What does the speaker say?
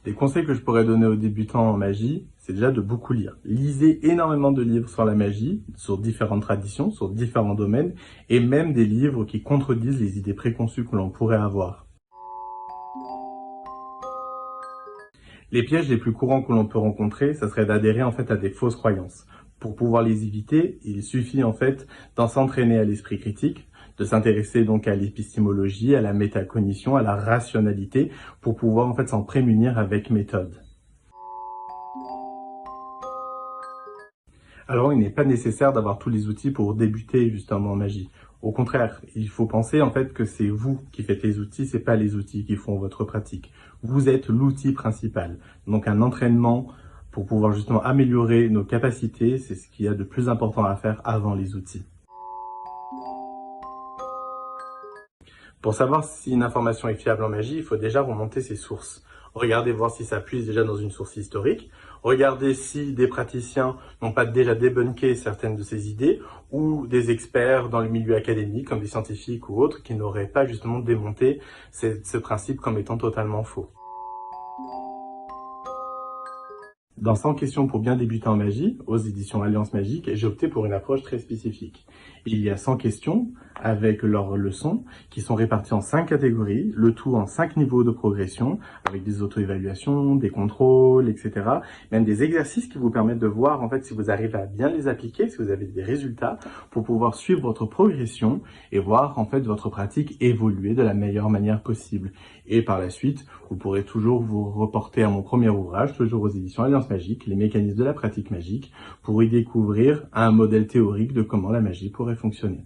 Les conseils que je pourrais donner aux débutants en magie, c'est déjà de beaucoup lire. Lisez énormément de livres sur la magie, sur différentes traditions, sur différents domaines, et même des livres qui contredisent les idées préconçues que l'on pourrait avoir. Les pièges les plus courants que l'on peut rencontrer, ça serait d'adhérer en fait à des fausses croyances. Pour pouvoir les éviter, il suffit en fait d'en s'entraîner à l'esprit critique, de s'intéresser donc à l'épistémologie, à la métacognition, à la rationalité, pour pouvoir en fait s'en prémunir avec méthode. Alors, il n'est pas nécessaire d'avoir tous les outils pour débuter justement en magie. Au contraire, il faut penser en fait que c'est vous qui faites les outils, c'est pas les outils qui font votre pratique. Vous êtes l'outil principal. Donc un entraînement pour pouvoir justement améliorer nos capacités, c'est ce qu'il y a de plus important à faire avant les outils. Pour savoir si une information est fiable en magie, il faut déjà remonter ses sources. Regardez voir si ça puise déjà dans une source historique. Regardez si des praticiens n'ont pas déjà débunké certaines de ces idées ou des experts dans le milieu académique, comme des scientifiques ou autres, qui n'auraient pas justement démonté ce principe comme étant totalement faux. Dans 100 questions pour bien débuter en magie, aux éditions Alliance Magique, j'ai opté pour une approche très spécifique. Il y a 100 questions avec leurs leçons qui sont réparties en 5 catégories, le tout en 5 niveaux de progression, avec des auto-évaluations, des contrôles, etc. Même des exercices qui vous permettent de voir en fait si vous arrivez à bien les appliquer, si vous avez des résultats, pour pouvoir suivre votre progression et voir en fait votre pratique évoluer de la meilleure manière possible. Et par la suite, vous pourrez toujours vous reporter à mon premier ouvrage, toujours aux éditions Alliance Magique, les mécanismes de la pratique magique, pour y découvrir un modèle théorique de comment la magie pourrait fonctionner.